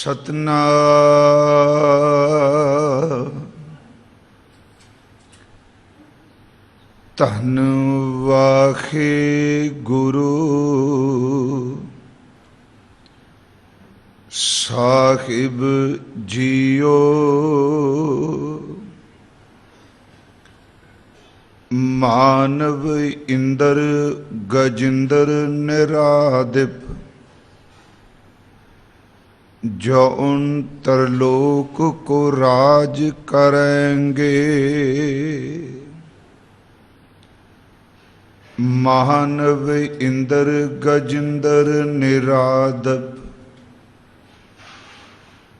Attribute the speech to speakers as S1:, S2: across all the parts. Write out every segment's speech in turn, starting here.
S1: ਸਤਨਾਮ ਧੰਨ ਵਾਹਿਗੁਰੂ ਸਾਹਿਬ ਜੀਓ। ਮਾਨਵ ਇੰਦਰ ਗਜਿੰਦਰ ਨਿਰਾਦਿਪ जौन तरलोक को राज करेंगे। महानव इंद्र गजिंदर निरादप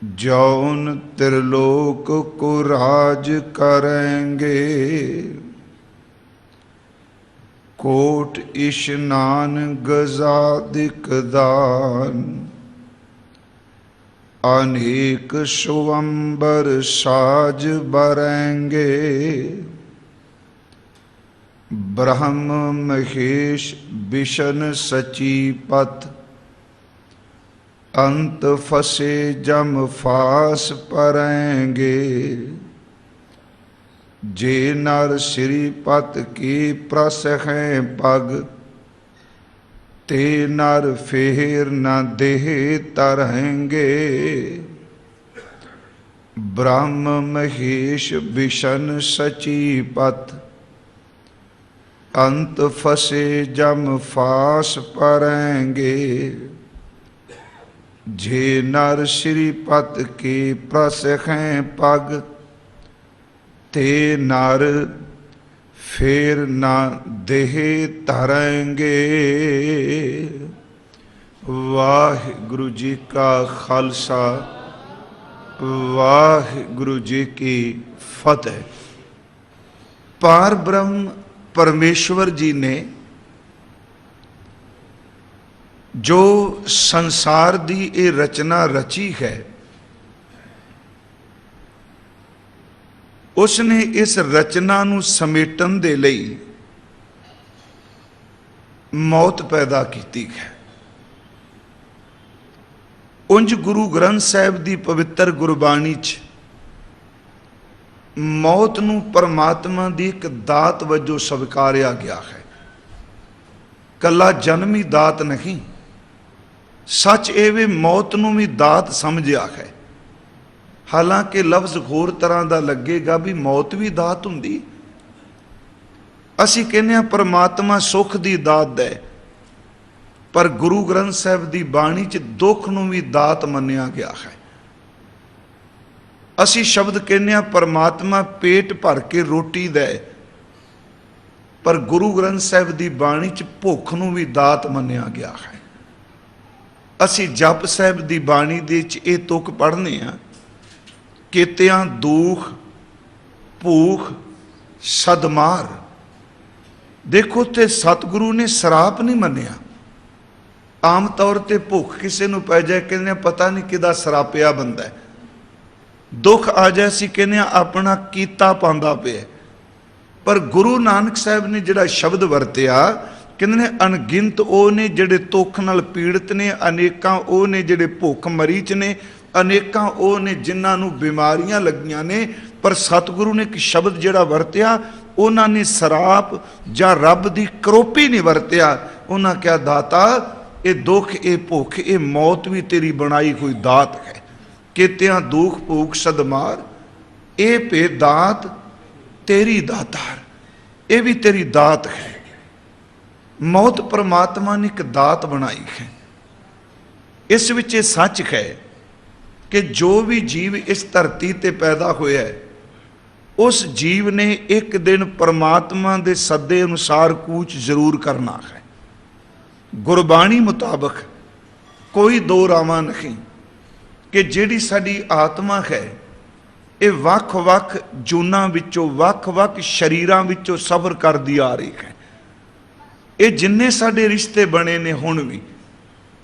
S1: जौन त्रिलोक को राज करेंगे। कोट इशनान गजादिक दान अनेक स्वंबर साज बरेंगे। ब्रह्म महेश विष्णु सचीपत अंत फसे जम फास परेंगे। जे नर श्रीपत की प्रस हैं पग ते नर फेर न देह तरहेंगे। ब्रह्म महेश विष्णु सचीपत अंत फसे जम फास परेंगे। जे नर श्रीपत के प्रस हैं पग ते नर फेर ना देह धरेंगे। वाहिगुरु जी का खालसा वाहिगुरु जी की फतेह। पार ब्रह्म परमेश्वर जी ने जो संसार दी ये रचना रची है, उसने इस रचना नूं समेटन दे लई मौत पैदा की है। उंज गुरु ग्रंथ साहिब दी पवित्र गुरबाणी च मौत नूं परमात्मा दी एक दात वजों स्वीकारिया गया है। कला जन्म ही दात नहीं, सच एवे मौत नूं भी दात समझिया है। हालांकि लफ्ज़ होर तरह का लगेगा भी मौत भी दात हुंदी। असीं कहने परमात्मा सुख की दात दे, पर गुरु ग्रंथ साहिब की बाणी च दुख नूं भी दात मन्निया गया है। असीं शब्द कहने परमात्मा पेट भर के रोटी दे, पर गुरु ग्रंथ साहिब की बाणी च भुख नूं भी दात मन्निया गया है। असीं जप साहिब की बाणी दे च इह तुक पढ़ने आ, केतियां दुख भूख सदमार। देखो ते सतगुरु ने सराप नहीं मन्निया। आम तौर पर भुख किसी नूं पै जाए कहने पता नहीं किदा सरापिया बंदा है। दुख आ जाए असीं कहने अपना कीता पांदा पिया। पर गुरु नानक साहिब ने जिहड़ा शब्द वरतिया, कहंदे अनगिनत वो ने जिहड़े दुख नाल पीड़ित ने, अनेकां वो ने जिहड़े भुख मरी च ने, अनेकां वो ने जिन्हां नूं बीमारियां लगियां ने। पर सतगुरु ने एक शब्द जिहड़ा वरतिया, उन्होंने सराप जां रब दी करोपी नहीं वरतिया। उन्हां कहा दाता ये दुख ये भुख ये मौत भी तेरी बनाई हुई दात है। केतियां दुख भूख सदमार ये पे दात तेरी दातार, ये भी तेरी दात है। मौत परमात्मा ने एक दात बनाई है। इस विच सच है कि जो भी जीव इस धरती ते पैदा होया है, उस जीव ने एक दिन परमात्मा दे सदे अनुसार कूच जरूर करना है। गुरबाणी मुताबक कोई दो रावां नहीं कि जिहड़ी साडी आत्मा है ये वख-वख जूनां विचों वख-वख शरीरां विचों सफर करदी आ रही है। ये जिन्ने साडे रिश्ते बने ने हुण भी,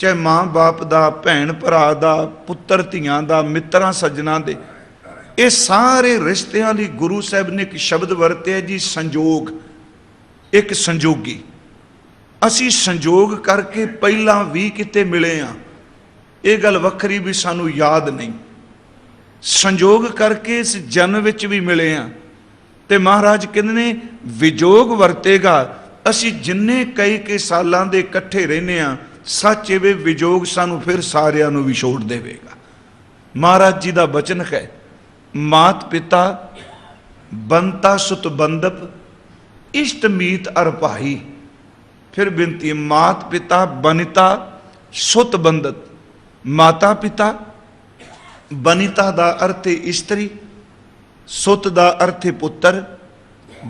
S1: चाहे माँ बाप दा, भैन भरा दा, पुत्तर धियां दा, मित्रां सज्जनां दे, ये सारे रिश्तियां लई गुरु साहिब ने एक शब्द वरतिया जी, संजोग। एक संजोगी। असी संजोग करके पहला भी किते मिले हाँ, ਇਹ ਗੱਲ ਵੱਖਰੀ ਵੀ ਸਾਨੂੰ ਯਾਦ ਨਹੀਂ, ਸੰਜੋਗ ਕਰਕੇ ਇਸ ਜਨਮ ਵਿੱਚ ਵੀ ਮਿਲੇ ਆ। ਤੇ ਮਹਾਰਾਜ ਕਹਿੰਦੇ ਨੇ ਵਿਜੋਗ ਵਰਤੇਗਾ। ਅਸੀਂ ਜਿੰਨੇ ਕਈ ਸਾਲਾਂ ਦੇ ਇਕੱਠੇ ਰਹਿੰਦੇ ਆ, ਸੱਚ ਇਹ ਵਿਜੋਗ ਸਾਨੂੰ ਫਿਰ ਸਾਰਿਆਂ ਨੂੰ ਵੀ ਛੋੜ ਦੇਵੇਗਾ। ਮਹਾਰਾਜ ਜੀ ਦਾ ਬਚਨ ਹੈ, ਮਾਤ ਪਿਤਾ ਬੰਤਾ ਸੁਤ ਬੰਦਪ ਇਸ਼ਟ ਮੀਤ ਅਰ ਭਾਈ। ਫਿਰ ਬੇਨਤੀ, ਮਾਤ ਪਿਤਾ ਬਨਿਤਾ ਸੁਤ ਬੰਦਤ। ਮਾਤਾ ਪਿਤਾ, ਬਨਿਤਾ ਦਾ ਅਰਥ ਹੈ ਇਸਤਰੀ, ਸੁਤ ਦਾ ਅਰਥ ਹੈ ਪੁੱਤਰ,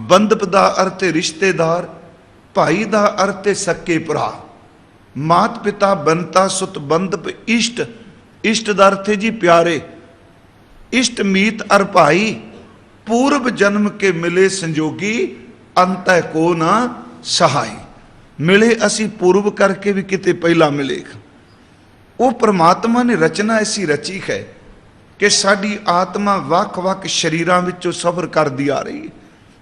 S1: ਬੰਦਪ ਦਾ ਅਰਥ ਹੈ ਰਿਸ਼ਤੇਦਾਰ, ਭਾਈ ਦਾ ਅਰਥ ਹੈ ਸਕੇ ਭਰਾ। ਮਾਤ ਪਿਤਾ ਬਨਤਾ ਸੁਤ ਬੰਦਪ ਇਸ਼ਟ, ਇਸ਼ਟ ਦਾ ਅਰਥ ਹੈ ਜੀ ਪਿਆਰੇ। इष्ट मीत अर भाई पूर्व जन्म के मिले संजोगी अंत को ना सहाय। मिले असी पूर्व करके भी किते पहला मिलेगा। वो परमात्मा ने रचना ऐसी रची है कि साडी आत्मा वख वख शरीरां विचों सफर करदी आ रही है।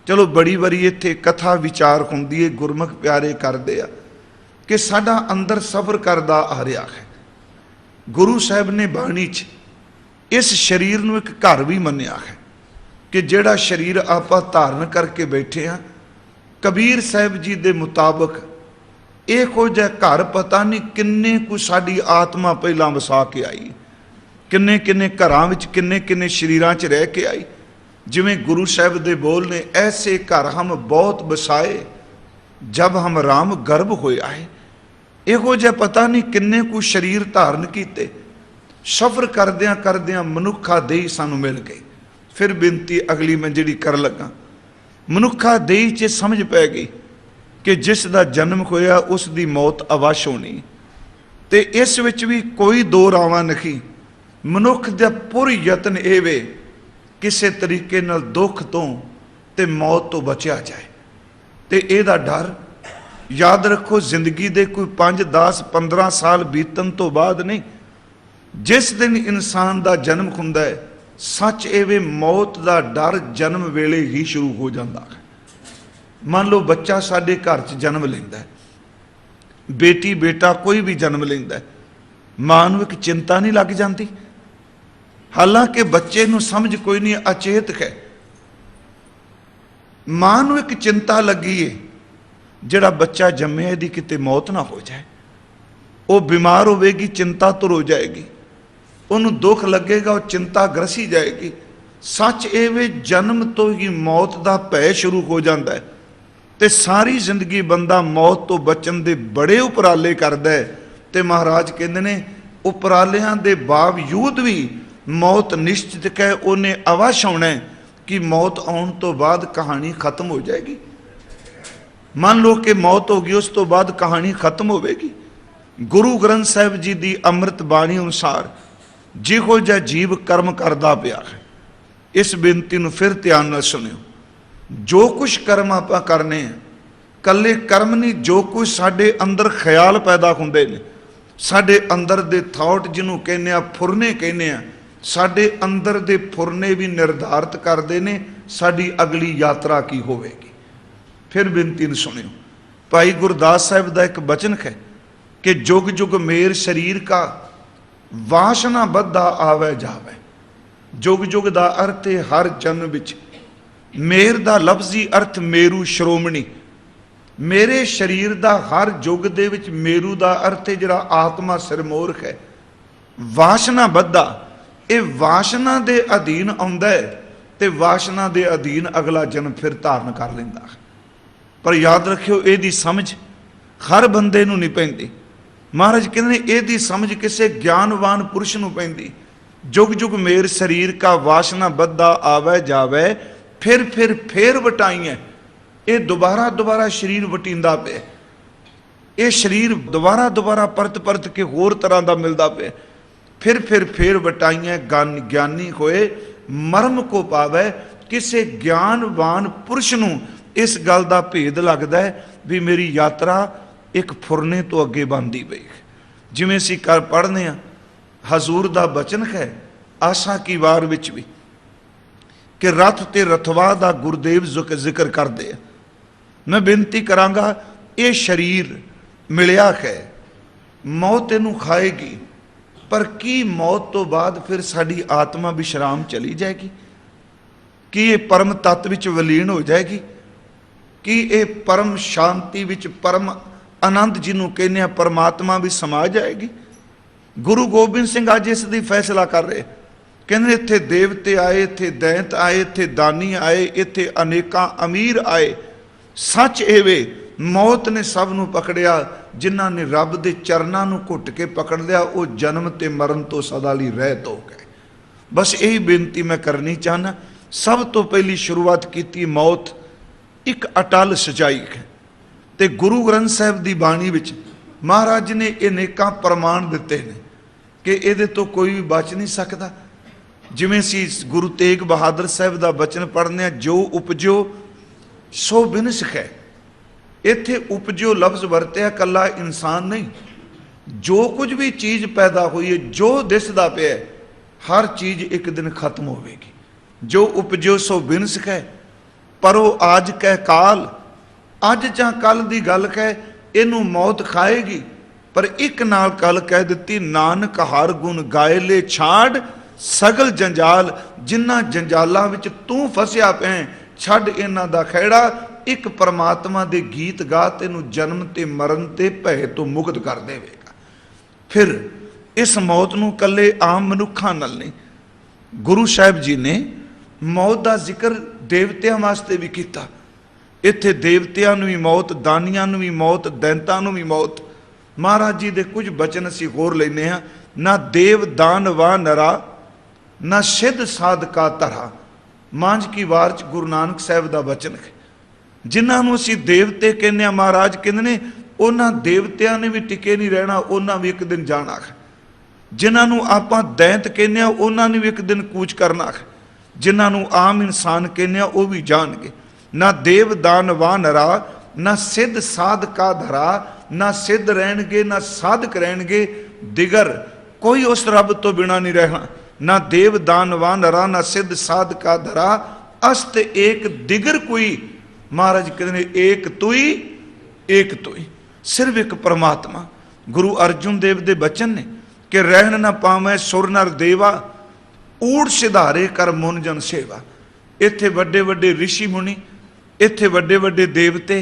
S1: चलो बड़ी बारी इत्थे कथा विचार हुंदी है, गुरमुख प्यारे करदे आ कि साडा अंदर सफर करदा आ रहा है। गुरु साहब ने बाणी च इस शरीर नूं एक घर भी मन्निया है कि जिहड़ा शरीर आपां धारण करके बैठे हैं, कबीर साहब जी दे मुताबिक इहो जिहा घर पता नहीं किन्ने कु साडी आत्मा पहलां वसा के आई, किन्ने किन्ने घरां विच किन्ने किन्ने शरीरां च रह के आई। जिवें गुरु साहब दे बोल ने, ऐसे घर हम बहुत बसाए जब हम राम गर्भ होया है। इहो जिहा पता नहीं किन्ने कु शरीर धारण कीते। सफर करदियां करदियां मनुखा देही सानू मिल गई। फिर बेनती अगली मैं जिहड़ी कर लगा, मनुखा देही च समझ पै गई कि जिस दा जन्म होया उस दी मौत अवश्य होनी। ते इस विच भी कोई दो रावां नहीं। मनुख दा पुर यतन ये वे किसी तरीके नाल दुख तो ते मौत तो बचिया जाए। ते इहदा डर याद रखो, जिंदगी दे कोई 5, 10, 15 साल बीतन तो बाद नहीं, जिस दिन इंसान का जन्म हुंदा है, सच एवे मौत का डर जन्म वेले ही शुरू हो जाता है। मान लो बच्चा साडे घर च जन्म लेंदा है, बेटी बेटा कोई भी जन्म लेंदा है, मां नूं एक चिंता नहीं लग जाती। हालांकि बच्चे नूं समझ कोई नहीं, अचेत है। मां नूं एक चिंता लगी है, जिहड़ा बच्चा जम्मिया इहदी किते मौत ना हो जाए। वो बीमार होवेगी, चिंता तुर हो जाएगी, उन्होंने दुख लगेगा, वो चिंता ग्रसी जाएगी। सच एवे जन्म तो ही मौत का भय शुरू हो जाता है। तो सारी जिंदगी बंदा मौत तो बचन के बड़े उपराले करता है। तो महाराज कहते हैं उपरालियां दे बावजूद भी मौत निश्चित है, उन्हें अवश्य होना है कि मौत आने तो बाद कहानी खत्म हो जाएगी। मान लो कि मौत होगी, उस तो बाद कहानी खत्म होगी। गुरु ग्रंथ साहिब जी की अमृत बाणी अनुसार जिहो जिहा जीव कर्म करदा पिया है, इस बेनती नूं फिर ध्यान नाल सुनियो। जो कुछ कर्म आपां करने हैं, कल्ले कर्म नहीं, जो कुछ साडे अंदर ख्याल पैदा हुंदे ने, साडे अंदर दे थॉट जिन्हों कहने आ फुरने कहने आ, साडे अंदर दे फुरने भी निर्धारित करते ने साडी अगली यात्रा की होवेगी। फिर बेनती नूं सुनियो। भाई गुरदास साहिब दा एक बचन है कि जुग जुग मेर शरीर का वासना बद्धा आवे जावे। जुग जुग दा अर्थ है हर जन्म विच। मेर दा लफ्जी अर्थ मेरू श्रोमणी। मेरे शरीर दा हर जुग दे विच मेरू दा अर्थ है जिहड़ा आत्मा सिरमोर है। वासना बद्धा, ये वासना दे अधीन आउंदा है ते वासना दे अधीन अगला जन्म फिर धारण कर लैंदा है। पर याद रखियो, इहदी समझ हर बंदे नूं नहीं पैंदी। महाराज कहते हैं इहदी समझ किसी ज्ञानवान पुरुष नूं पैंदी। जुग जुग मेर शरीर का वासना बद्धा आवे जावे, फिर वटाइए। ये दोबारा दोबारा शरीर वटींदा पे, ये शरीर दोबारा दोबारा परत के होर तरह का मिलता पे। फिर वटाइए ज्ञानी होए मर्म को पावे। किसी ज्ञानवान पुरुष नूं इस गल का भेद लगता है भी मेरी यात्रा एक फुरने तो अगे बनती पई। जिवें असीं कर पढ़ने हैं, हजूर का बचन है आशा की वार विच भी कि रथ ते रथवा दा गुरुदेव जिक्र करते हैं। मैं बेनती करांगा, ये शरीर मिलिया है, मौत इनू खाएगी। पर की मौत तो बाद फिर साड़ी आत्मा विश्राम चली जाएगी? कि ये परम तत्व विच विलीन हो जाएगी? कि ये परम शांति विच परम आनंद जिन्हों कहने आ परमात्मा भी समा जाएगी? गुरु गोबिंद सिंह अज इसकी फैसला कर रहे, कहते इत्थे देवते आए, इत्थे दैंत आए, इत्थे दानी आए, इत्थे अनेकां अमीर आए। सच एवे मौत ने सब नूं पकड़िया, जिन्हां ने रब दे चरनां नूं घुट के पकड़ लिया वो जन्म ते मरण तो सदा लई रहत हो गए। बस यही बेनती मैं करनी चाहना। सब तो पहली शुरुआत की मौत एक अटल सच्चाई है, ते गुरु ग्रंथ साहिब की बाणी विच महाराज ने अनेकां प्रमाण दिते हैं कि ये तो कोई भी बच नहीं सकता। जिवें असीं गुरु तेग बहादुर साहिब का बचन पढ़ने, जो उपजो सो बिनस है। इत्थे उपजो लफ्ज़ वरत्या कला इंसान नहीं, जो कुछ भी चीज़ पैदा हुई है, जो दिसदा पिया हर चीज़ एक दिन खत्म होगी। जो उपजो सो बिनस है, परो आज कह काल, अज चाह कल की गल कह, इनू मौत खाएगी। पर एक नाल कल कह दी, नानक हर गुण गाए ले छाड़ सगल जंजाल। जिन्ना जंजालों विच तू फसिया पै, छड़ इन्हां दा खैड़ा, एक परमात्मा दे गीत गा, तेनू जन्म ते मरण ते भय तो मुक्त कर देवेगा। फिर इस मौत नू कल्ले आम मनुखां नाल नहीं, गुरु साहिब जी ने मौत का जिक्र देवतियां वास्ते भी किया। इत्थे देवतियां नू भी मौत, दानियां नू भी मौत, दैंतां नू भी मौत। महाराज जी दे कुछ बचन असीं होर लैने हां, ना देव दान वा नरा, ना सिद्ध साधका धरा। मांझ की वार च गुरु नानक साहिब का बचन है। जिन्होंने असीं देवते कहने, महाराज कहते ने उन्हां देवतियां ने भी टिके नहीं रहना, उन्हां भी एक दिन जाना है। जिन्होंने आपां दैंत कहने, उन्होंने भी एक दिन कूच करना है। जिन्होंने आम इंसान कहने, वो भी जाणगे। ना देव दान वा नरा, ना सिद्ध साधका धरा। ना सिद्ध रहणगे, ना साधक रहणगे, दिगर कोई उस रब तो बिना नहीं रहना। ना देव दान वा नरा, ना सिद्ध साधका धरा, अस्त एक दिगर कोई। महाराज कहते एक तुई, एक तुई, सिर्फ एक परमात्मा। गुरु अर्जुन देव दे बचन ने कि रहन ना पावै सुर नर देवा, ऊड़ सिधारे कर मुन जन सेवा। इत्थे वड्डे वड्डे ऋषि मुनि, इत्थे वड्डे वड्डे देवते,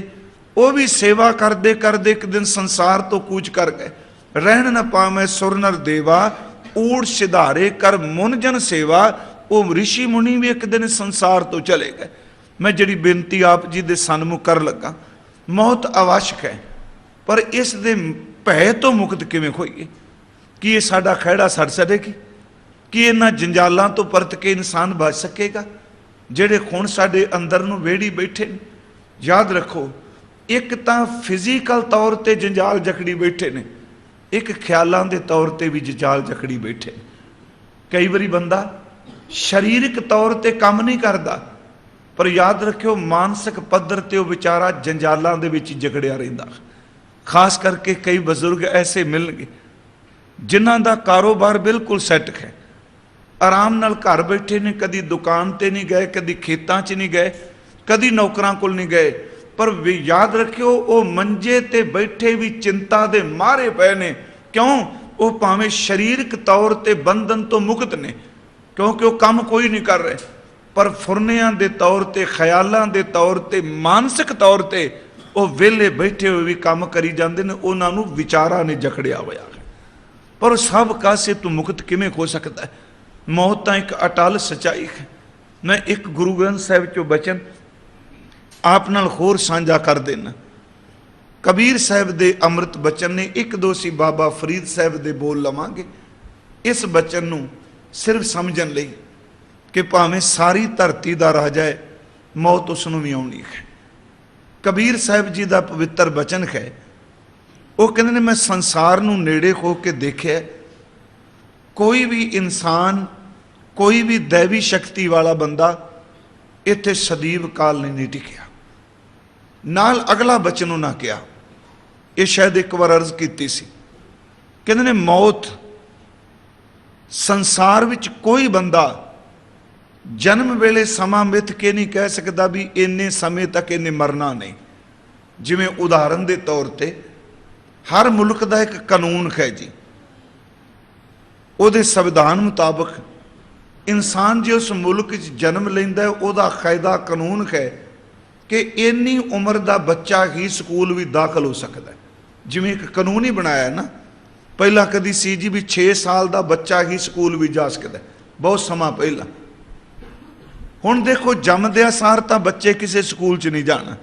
S1: वो भी सेवा करते करते एक दिन संसार तो कूच कर गए। रहन न पावै सुर नर देवा, ऊड़ सिधारे कर मुन जन सेवा। वो ऋषि मुनि भी एक दिन संसार तो चले गए। मैं जिहड़ी बेनती आप जी दे सन्मुख कर लगा, मौत आवश्यक है, पर इस दे भय तो मुक्त किवें होईए? कि ये साडा खैड़ा सड़ सड़ेगी? कि इन्हां जंजालां तो परत के इंसान बच सकेगा? जिहड़े हुण साडे अंदर नूं वेड़ी बैठे ने, याद रखो, एक तां फिजिकल तौर ते जंजाल जकड़ी बैठे ने, एक ख्यालां दे तौर ते भी जंजाल जकड़ी बैठे ने। कई बारी बंदा शरीरक तौर ते काम नहीं करता, पर याद रखियो मानसिक पद्धर ते वो विचारा जंजालां दे विच जकड़िया रहिंदा। खास करके कई बजुर्ग ऐसे मिलणगे जिन्हां दा कारोबार बिल्कुल सैट है, आराम नाल घर बैठे ने, कदी दुकान ते नहीं गए, कदी खेतां च नहीं गए, कदी नौकरां कोल नहीं गए, पर भी याद रखियो वो मंजे ते बैठे भी चिंता दे मारे पए ने। क्यों? वो भावें शरीरक तौर ते बंधन तो मुक्त ने, क्योंकि वो काम कोई नहीं कर रहे, पर फुरनियां दे तौर ते, ख्यालां दे तौर ते, मानसिक तौर ते वो वेले बैठे हुए भी काम करी जाते हैं। उन्हां नूं विचारां ने जकड़िया होया है, पर सब कासे तो मुक्त किवें हो सकता है? मौत तां एक अटल सच्चाई है। मैं एक गुरु ग्रंथ साहिब चो बचन आप नाल होर साझा कर देना। कबीर साहिब दे अमृत बचन ने, एक दो सी बाबा फरीद साहिब दे बोल लवांगे। इस बचन नूं सिर्फ समझण लई कि भावें सारी धरती दा राजा है, मौत उसनूं भी आउणी है। कबीर साहिब जी दा पवित्र बचन है, वो कहंदे ने मैं संसार नूं नेड़े हो के देखिया, कोई भी इंसान, कोई भी दैवी शक्ति वाला बंदा इत्थे सदीव काल नहीं टिकिया। नाल अगला बचन उन्हां कहा, ये शायद एक बार अर्ज की सी, कहंदे ने मौत संसार विच कोई बंदा जन्म वेले समा मिथ के नहीं कह सकता भी इन्ने समय तक इन्हें मरना नहीं। जिवें उदाहरण के तौर पर हर मुल्क का एक कानून है जी, ਉਹਦੇ ਸੰਵਿਧਾਨ ਮੁਤਾਬਕ ਇਨਸਾਨ ਜੇ ਉਸ ਮੁਲਕ 'ਚ ਜਨਮ ਲੈਂਦਾ ਉਹਦਾ ਕਾਇਦਾ ਕਾਨੂੰਨ ਹੈ ਕਿ ਇੰਨੀ ਉਮਰ ਦਾ ਬੱਚਾ ਹੀ ਸਕੂਲ ਵੀ ਦਾਖਲ ਹੋ ਸਕਦਾ। ਜਿਵੇਂ ਇੱਕ ਕਾਨੂੰਨ ਹੀ ਬਣਾਇਆ ਨਾ, ਪਹਿਲਾਂ ਕਦੀ ਸੀ ਜੀ ਵੀ 6 ਸਾਲ ਦਾ ਬੱਚਾ ਹੀ ਸਕੂਲ ਵੀ ਜਾ ਸਕਦਾ, ਬਹੁਤ ਸਮਾਂ ਪਹਿਲਾਂ। ਹੁਣ ਦੇਖੋ ਜੰਮਦਿਆਂ ਸਾਰ ਤਾਂ ਬੱਚੇ ਕਿਸੇ ਸਕੂਲ 'ਚ ਨਹੀਂ ਜਾਣਾ।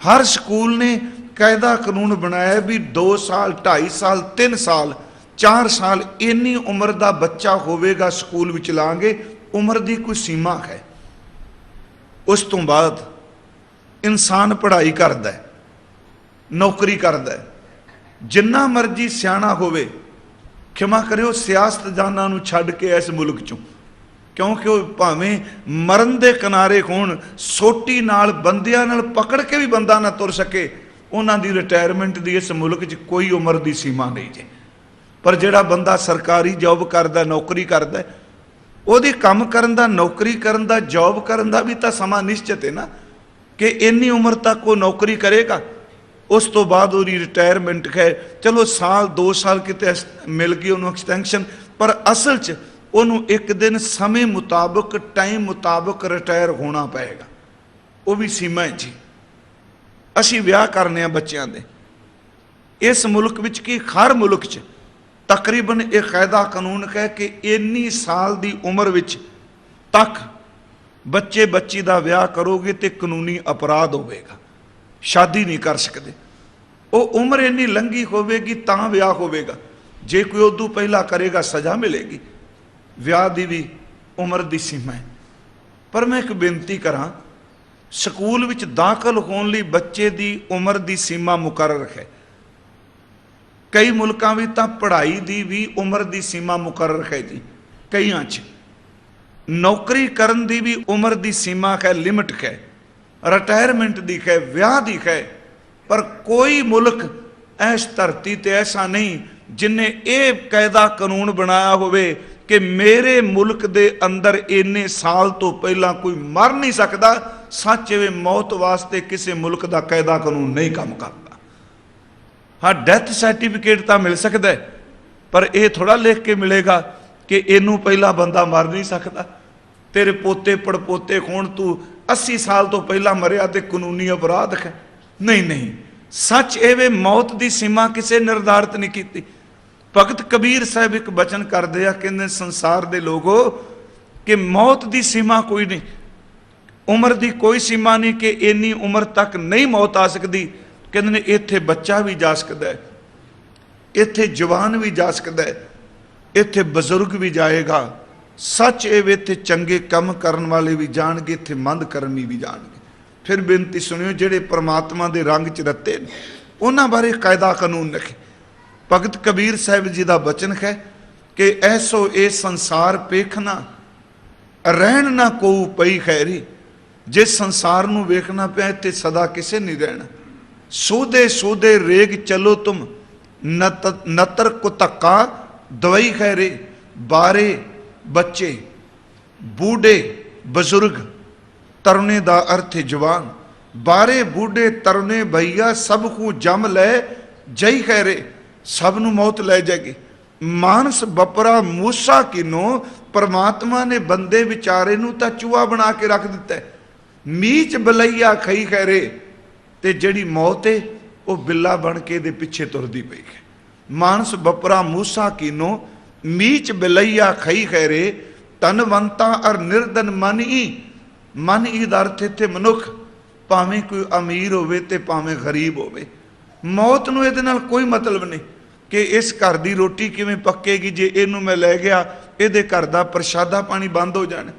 S1: ਹਰ ਸਕੂਲ ਨੇ ਕਾਇਦਾ ਕਾਨੂੰਨ ਬਣਾਇਆ ਵੀ 2 ਸਾਲ 2.5 ਸਾਲ 3 ਸਾਲ 4 ਸਾਲ ਇੰਨੀ ਉਮਰ ਦਾ ਬੱਚਾ ਹੋਵੇਗਾ ਸਕੂਲ ਵਿੱਚ ਲਾਂਗੇ। ਉਮਰ ਦੀ ਕੋਈ ਸੀਮਾ ਹੈ। ਉਸ ਤੋਂ ਬਾਅਦ ਇਨਸਾਨ ਪੜ੍ਹਾਈ ਕਰਦਾ, ਨੌਕਰੀ ਕਰਦਾ, ਜਿੰਨਾ ਮਰਜੀ ਸਿਆਣਾ ਹੋਵੇ, ਖਿਮਾ ਕਰਿਓ ਸਿਆਸਤਦਾਨਾਂ ਨੂੰ ਛੱਡ ਕੇ ਇਸ ਮੁਲਕ 'ਚੋਂ, ਕਿਉਂਕਿ ਉਹ ਭਾਵੇਂ ਮਰਨ ਦੇ ਕਿਨਾਰੇ ਹੋਣ, ਸੋਟੀ ਨਾਲ ਬੰਦਿਆਂ ਨਾਲ ਪਕੜ ਕੇ ਵੀ ਬੰਦਾ ਨਾ ਤੁਰ ਸਕੇ, ਉਹਨਾਂ ਦੀ ਰਿਟਾਇਰਮੈਂਟ ਦੀ ਇਸ ਮੁਲਕ 'ਚ ਕੋਈ ਉਮਰ ਦੀ ਸੀਮਾ ਨਹੀਂ ਜੇ। ਪਰ ਜਿਹੜਾ ਬੰਦਾ ਸਰਕਾਰੀ ਜੌਬ ਕਰਦਾ, ਨੌਕਰੀ ਕਰਦਾ, ਉਹਦੇ ਕੰਮ ਕਰਨ ਦਾ, ਨੌਕਰੀ ਕਰਨ ਦਾ, ਜੌਬ ਕਰਨ ਦਾ ਵੀ ਤਾਂ ਸਮਾਂ ਨਿਸ਼ਚਿਤ ਹੈ ਨਾ ਕਿ ਇੰਨੀ ਉਮਰ ਤੱਕ ਉਹ ਨੌਕਰੀ ਕਰੇਗਾ। ਉਸ ਤੋਂ ਬਾਅਦ ਉਹਦੀ ਰਿਟਾਇਰਮੈਂਟ ਹੈ। ਚਲੋ ਸਾਲ 2 ਸਾਲ ਕਿਤੇ ਮਿਲ ਗਈ ਉਹਨੂੰ ਐਕਸਟੈਂਸ਼ਨ, ਪਰ ਅਸਲ 'ਚ ਉਹਨੂੰ ਇੱਕ ਦਿਨ ਸਮੇਂ ਮੁਤਾਬਕ, ਟਾਈਮ ਮੁਤਾਬਕ ਰਿਟਾਇਰ ਹੋਣਾ ਪਏਗਾ। ਉਹ ਵੀ ਸੀਮਾ ਹੈ ਜੀ। ਅਸੀਂ ਵਿਆਹ ਕਰਨੇ ਆ ਬੱਚਿਆਂ ਦੇ। ਇਸ ਮੁਲਕ ਵਿੱਚ ਕੀ ਹਰ ਮੁਲਕ 'ਚ ਤਕਰੀਬਨ ਇਹ ਕਾਇਦਾ ਕਾਨੂੰਨ ਹੈ ਕਿ ਇੰਨੀ ਸਾਲ ਦੀ ਉਮਰ ਵਿੱਚ ਤੱਕ ਬੱਚੇ ਬੱਚੀ ਦਾ ਵਿਆਹ ਕਰੋਗੇ ਤੇ ਕਾਨੂੰਨੀ ਅਪਰਾਧ ਹੋਵੇਗਾ, ਸ਼ਾਦੀ ਨਹੀਂ ਕਰ ਸਕਦੇ। ਉਹ ਉਮਰ ਇੰਨੀ ਲੰਘੀ ਹੋਵੇਗੀ ਤਾਂ ਵਿਆਹ ਹੋਵੇਗਾ। ਜੇ ਕੋਈ ਉਦੋਂ ਪਹਿਲਾਂ ਕਰੇਗਾ ਸਜ਼ਾ ਮਿਲੇਗੀ। ਵਿਆਹ ਦੀ ਵੀ ਉਮਰ ਦੀ ਸੀਮਾ ਹੈ। ਪਰ ਮੈਂ ਇੱਕ ਬੇਨਤੀ ਕਰਾਂ, ਸਕੂਲ ਵਿੱਚ ਦਾਖਲ ਹੋਣ ਲਈ ਬੱਚੇ ਦੀ ਉਮਰ ਦੀ ਸੀਮਾ ਮੁਕਰਰ ਹੈ। ਕਈ ਮੁਲਕਾਂ ਵਿੱਚ ਤਾਂ ਪੜ੍ਹਾਈ ਦੀ ਵੀ ਉਮਰ ਦੀ ਸੀਮਾ ਮੁਕਰਰ ਹੈ ਜੀ। ਕਈਆਂ 'ਚ ਨੌਕਰੀ ਕਰਨ ਦੀ ਵੀ ਉਮਰ ਦੀ ਸੀਮਾ ਹੈ, ਲਿਮਟ ਹੈ, ਰਿਟਾਇਰਮੈਂਟ ਦੀ ਹੈ, ਵਿਆਹ ਦੀ ਹੈ। ਪਰ ਕੋਈ ਮੁਲਕ ਇਸ ਧਰਤੀ ਤੇ ਐਸਾ ਨਹੀਂ ਜਿਨੇ ਇਹ ਕਾਇਦਾ ਕਾਨੂੰਨ ਬਣਾਇਆ ਹੋਵੇ ਕਿ ਮੇਰੇ ਮੁਲਕ ਦੇ ਅੰਦਰ ਇੰਨੇ ਸਾਲ ਤੋਂ ਪਹਿਲਾਂ ਕੋਈ ਮਰ ਨਹੀਂ ਸਕਦਾ। ਸੱਚ ਇਹ ਮੌਤ ਵਾਸਤੇ ਕਿਸੇ ਮੁਲਕ ਦਾ ਕਾਇਦਾ ਕਾਨੂੰਨ ਨਹੀਂ ਕੰਮ ਕਰਦਾ। ਹਾਂ, ਡੈਥ ਸਰਟੀਫਿਕੇਟ ਤਾਂ ਮਿਲ ਸਕਦਾ, ਪਰ ਇਹ ਥੋੜਾ ਲਿਖ ਕੇ ਮਿਲੇਗਾ ਕਿ ਇਹਨੂੰ ਪਹਿਲਾਂ ਬੰਦਾ ਮਰ ਨਹੀਂ ਸਕਦਾ। ਤੇਰੇ ਪੋਤੇ ਪੜਪੋਤੇ ਹੋਣ, ਤੂੰ 80 ਸਾਲ ਤੋਂ ਪਹਿਲਾਂ ਮਰਿਆ ਤੇ ਕਾਨੂੰਨੀ ਅਪਰਾਧ ਹੈ। ਨਹੀਂ ਨਹੀਂ, ਸੱਚ ਇਹ ਵੇ ਮੌਤ ਦੀ ਸੀਮਾ ਕਿਸੇ ਨਿਰਧਾਰਿਤ ਨਹੀਂ ਕੀਤੀ। ਭਗਤ ਕਬੀਰ ਸਾਹਿਬ ਇੱਕ ਬਚਨ ਕਰਦੇ ਆ, ਕਹਿੰਦੇ ਸੰਸਾਰ ਦੇ ਲੋਗੋ ਕਿ ਮੌਤ ਦੀ ਸੀਮਾ ਕੋਈ ਨਹੀਂ, ਉਮਰ ਦੀ ਕੋਈ ਸੀਮਾ ਨਹੀਂ ਕਿ ਇੰਨੀ ਉਮਰ ਤੱਕ ਨਹੀਂ ਮੌਤ ਆ ਸਕਦੀ। ਕਹਿੰਦੇ ਨੇ ਇੱਥੇ ਬੱਚਾ ਵੀ ਜਾ ਸਕਦਾ ਹੈ, ਇੱਥੇ ਜਵਾਨ ਵੀ ਜਾ ਸਕਦਾ ਹੈ, ਇੱਥੇ ਬਜ਼ੁਰਗ ਵੀ ਜਾਏਗਾ। ਸੱਚ ਇਹ ਵੇ ਇੱਥੇ ਚੰਗੇ ਕੰਮ ਕਰਨ ਵਾਲੇ ਵੀ ਜਾਣਗੇ, ਇੱਥੇ ਮੰਦ ਕਰਮੀ ਵੀ ਜਾਣਗੇ। ਫਿਰ ਬੇਨਤੀ ਸੁਣਿਓ, ਜਿਹੜੇ ਪ੍ਰਮਾਤਮਾ ਦੇ ਰੰਗ 'ਚ ਰੱਤੇ ਨੇ ਉਹਨਾਂ ਬਾਰੇ ਕਾਇਦਾ ਕਾਨੂੰਨ ਰੱਖੇ। ਭਗਤ ਕਬੀਰ ਸਾਹਿਬ ਜੀ ਦਾ ਬਚਨ ਹੈ ਕਿ ਐਸੋ ਇਹ ਸੰਸਾਰ ਪੇਖਣਾ ਰਹਿਣ ਨਾ ਕੋਊ ਪਈ ਖੈਰੀ। ਜੇ ਸੰਸਾਰ ਨੂੰ ਵੇਖਣਾ ਪਿਆ ਇੱਥੇ ਸਦਾ ਕਿਸੇ ਨਹੀਂ ਰਹਿਣਾ। ਸੋਦੇ ਸੋਦੇ ਰੇਗ ਚਲੋ ਤੁਮ ਨਤਰ ਕੁਤੱਕਾ ਦਵਾਈ ਖੈਰੇ। ਬਾਰੇ ਬੱਚੇ, ਬੂढ़े ਬਜ਼ੁਰਗ, ਤਰੁਣੇ ਦਾ ਅਰਥ ਜਵਾਨ। ਬਾਰੇ ਬੂढ़े ਤਰੁਣੇ ਭਈਆ ਸਭ ਕੋ ਜਮ ਲੈ ਜਈ ਖੈਰੇ। ਸਭ ਨੂੰ ਮੌਤ ਲੈ ਜਾਏਗੀ। ਮਾਨਸ ਬਪਰਾ ਮੂਸਾ ਕਿਨੋ। परमात्मा ने बंदे विचारे नूं तां चूहा बना के रख दिता है। मीच बलैया खई खैरे ते जिहड़ी मौत है वो बिल्ला बन के दे पिछे तुरदी पई है। मानस बपरा मूसा कीनो मीच बलैया खई खैरे धनवंता अर निर्धन मन ही। मन ही दा अर्थ इत्थे मनुख, भावें कोई अमीर होवे ते भावें गरीब होवे। मौत नूं इहदे नाल कोई मतलब नहीं कि इस घर की रोटी किवें पक्केगी जे इहनूं मैं लै गया इहदे घर दा प्रशादा पानी बंद हो जाना।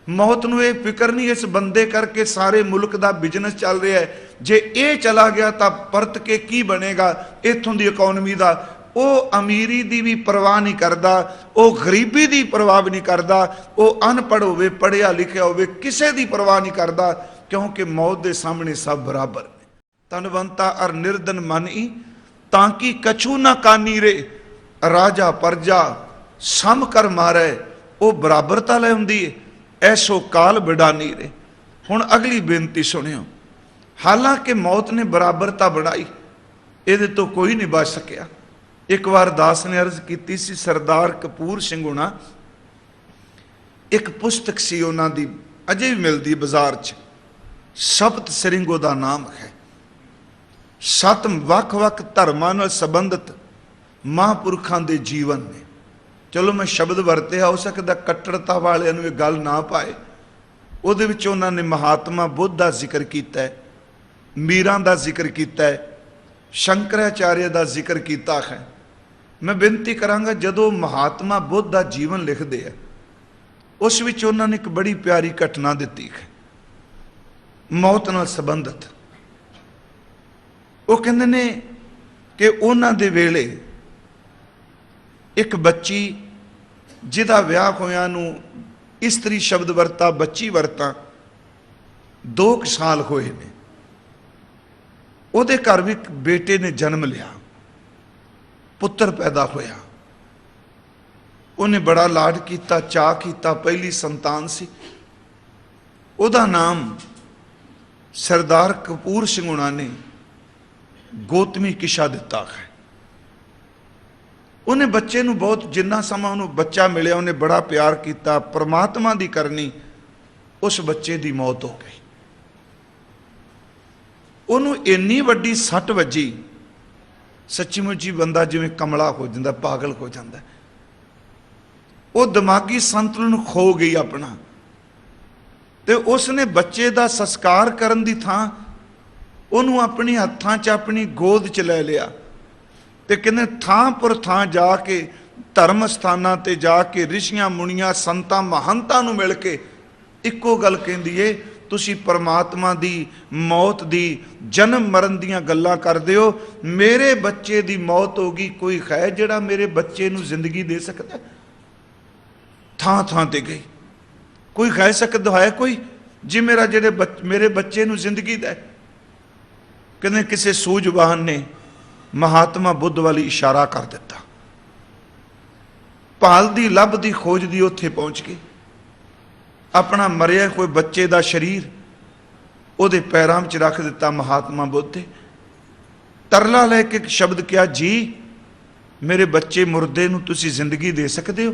S1: मौत नूं इह फिक्र नहीं इस बंदे करके सारे मुल्क दा बिजनेस चल रहा है। जे ये चला गया तो परत के की बनेगा इत्थों दी इकोनॉमी दा। वो अमीरी दी भी परवाह नहीं करता, वो गरीबी दी परवाह नहीं करता, वो अनपढ़ होवे पढ़िया लिखिया होवे किसे दी परवाह नहीं करता, क्योंकि मौत दे सामने सब बराबर ने। धनवंता अर निर्धन मन ही ताकि कछु ना कानी रे। राजा प्रजा सम कर मारे वो बराबरता ले हुंदी है। ऐसो काल बिडानी रे। हुण अगली बेनती सुनियो। हालांकि मौत ने बराबरता बढ़ाई, ये तो कोई नहीं बच सकिया। एक बार दास ने अर्ज की सी, सरदार कपूर सिंह होना एक पुस्तक सी उन्हां दी, अजे भी मिलती बाजार च, सप्त सरिंगो का नाम है। 7 ਵੱਖ-ਵੱਖ धर्मां नाल संबंधित महापुरखों के जीवन ने। चलो मैं शब्द वरते, हो सकता कट्टरता वाले ये गल ना पाए। उहदे विच उन्होंने महात्मा बुद्ध का जिक्र किया है, मीरां का जिक्र किया है, शंकराचार्य का जिक्र किया है। मैं बेनती करांगा, जदों महात्मा बुद्ध का जीवन लिखते हैं उस विच उन्होंने एक बड़ी प्यारी घटना दी है मौत नाल संबंधित। वो कहते ने कि उन्हां दे वेले एक बच्ची जिहदा विआह होया नूं इस्त्री शब्द वरता, बच्ची वरता 2 साल होए ने। उहदे घर भी बेटे ने जन्म लिया, पुत्र पैदा होया। उन्हें बड़ा लाड किया, चाह किया, पहली संतान सी। उहदा नाम सरदार कपूर सिंह हुणां ने गौतमी किशा दिता है। उन्हें बच्चे नूं बहुत, जिन्ना समा उन्हें बच्चा मिलिया उन्हें बड़ा प्यार किया, परमात्मा की करनी उस बच्चे की मौत हो गई। उन्होंने इन्नी वड्डी सट वजी, सच्ची मुच्ची बंदा जिवें कमला हो जाता, पागल हो जाता। वो दिमागी संतुलन खो गई अपना, ते उसने बच्चे का संस्कार करन दी थां उन्होंने अपने हत्थां च अपनी गोद च ले लिया। ते कहने थां पर थां जाके धर्म स्थानां ते जाके ऋषियां मुनियां संतां महंतां नूं मिल के इक्को गल कहंदी है, तुसी परमात्मा दी मौत दी जन्म मरण दीयां गल्लां करदे हो, मेरे बच्चे दी मौत होगी, कोई है जिहड़ा मेरे बच्चे नूं जिंदगी दे सकदा है? थां थां ते गई, कोई कह सकदा है कोई जी मेरा जेड़े मेरे बच्चे नूं जिंदगी दे? कहने किसी सूझवान ने महात्मा बुद्ध वाली इशारा कर दिता। भाल दी लभ दी खोज दी उत्थे पहुंच गई। अपना मरिया कोई बच्चे का शरीर उहदे पैरां च रख दिता महात्मा बुद्ध ने। तरला लैके एक शब्द किया, जी मेरे बच्चे मुर्दे नूं तुसीं जिंदगी दे सकते हो?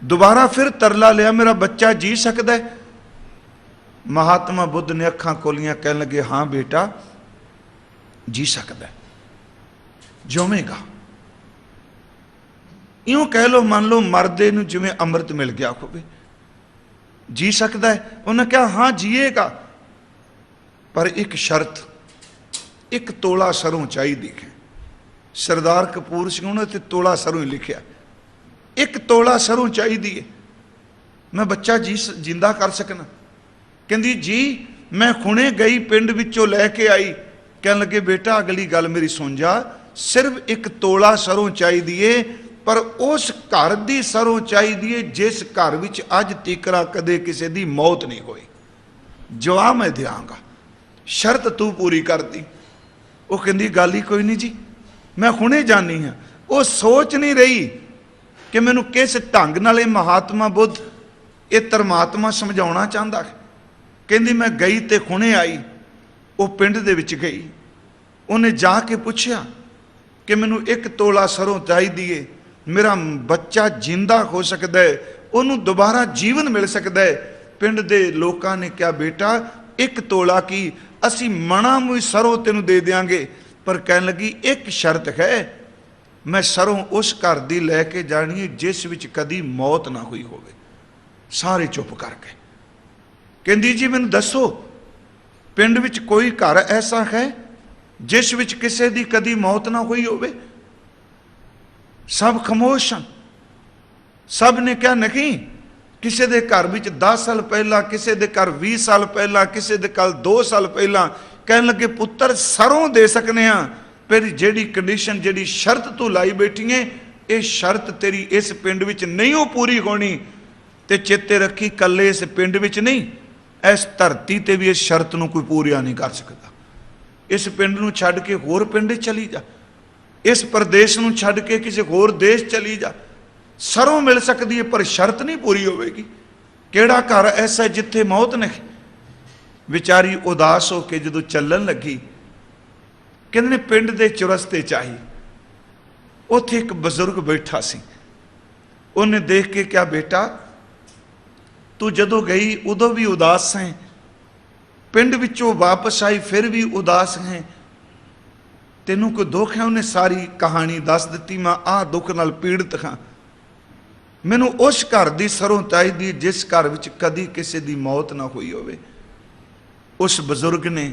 S1: दोबारा फिर तरला लिया, मेरा बच्चा जी सकता है? महात्मा बुद्ध ने अखां खोलियां, कह लगे हाँ बेटा जी सकता है, जिवेगा। यूं कह लो, मान लो मरदे नूं जिवें अमृत मिल गया होवे, जी सकता है? उन्हें कहा हाँ जिएगा, पर एक शर्त, 1 तोला सरों चाहिए है। सरदार कपूर सिंह ने ते तोला सरों ही लिखिया, 1 तोला सरों चाहिए, मैं बच्चा जी जिंदा कर सकना। कहती जी मैं हुणे गई पिंड विचों लैके आई। कह लगे बेटा अगली गल मेरी सुन जा, सिर्फ 1 तोला सरों चाहिए, पर उस घर की सरों चाहिए जिस घर विच अज तीकरा कदे किसी की मौत नहीं हुई। जवाब मैं देंगा, शर्त तू पूरी कर दी। वो कहती गल ही कोई नहीं जी, मैं हुणे जानी हाँ। वो सोच नहीं रही कि मैनू किस ढंग नाल महात्मा बुद्ध ये परमात्मा समझाउणा चाहता है। कहती मैं गई तो हुणे आई। वो पिंड दे विच गई, उन्हें जाके पूछया कि मैनू 1 तोला सरों चाहिए, मेरा बच्चा जिंदा हो सकता है, उन्होंने दोबारा जीवन मिल सकता है। पिंड दे लोगों ने कहा बेटा 1 तोला की असी मणा मुई सरों तेनू दे देंगे, पर कह लगी एक शर्त है, मैं सरों उस घर दी लैके जानी है जिस विच कदी मौत ना हुई होवे। सारे चुप कर गए। कहंदी जी मैनू दसो पिंड विच कोई घर ऐसा है जिस विच किसी दी कदी मौत ना हुई होवे? सब खामोश हैं। सब ने कहा नहीं, किसी के घर विच 10 साल पहला, किसी के घर 20 साल पहला, किसी के घर 2 साल पहला। कह लगे पुत्र सरों दे सकने हाँ, फिर जेड़ी कंडीशन जेड़ी शर्त तू लाई बैठी है, ये शर्त तेरी इस पिंड विच नहीं हो पूरी होनी। ते चेते रखी कल्ले इस पिंड विच नहीं, इस धरती ते भी इस शर्त नूं कोई पूरा नहीं कर सकता। इस पिंड नूं छड्ड के होर पिंड चली जा, इस प्रदेश नूं छड्ड के किसी होर देश चली जा, सरों मिल सकती है पर शर्त नहीं पूरी होगी। केड़ा घर ऐसा है जिथे मौत नहीं? बेचारी उदास होकर जो चलन लगी, कहते पिंड के चुरस्ते चाहिए ਉੱਥੇ ਇੱਕ ਬਜ਼ੁਰਗ ਬੈਠਾ ਸੀ। ਉਹਨੇ ਦੇਖ ਕੇ ਕਿਹਾ, ਬੇਟਾ ਤੂੰ ਜਦੋਂ ਗਈ ਉਦੋਂ ਵੀ ਉਦਾਸ ਹੈ, ਪਿੰਡ ਵਿੱਚੋਂ ਵਾਪਸ ਆਈ ਫਿਰ ਵੀ ਉਦਾਸ ਹੈ, ਤੈਨੂੰ ਕੋਈ ਦੁੱਖ ਹੈ? ਉਹਨੇ ਸਾਰੀ ਕਹਾਣੀ ਦੱਸ ਦਿੱਤੀ। ਮੈਂ ਆਹ ਦੁੱਖ ਨਾਲ ਪੀੜਤ ਹਾਂ, ਮੈਨੂੰ ਉਸ ਘਰ ਦੀ ਸਰੋਂ ਚਾਹੀਦੀ ਜਿਸ ਘਰ ਵਿੱਚ ਕਦੀ ਕਿਸੇ ਦੀ ਮੌਤ ਨਾ ਹੋਈ ਹੋਵੇ। ਉਸ ਬਜ਼ੁਰਗ ਨੇ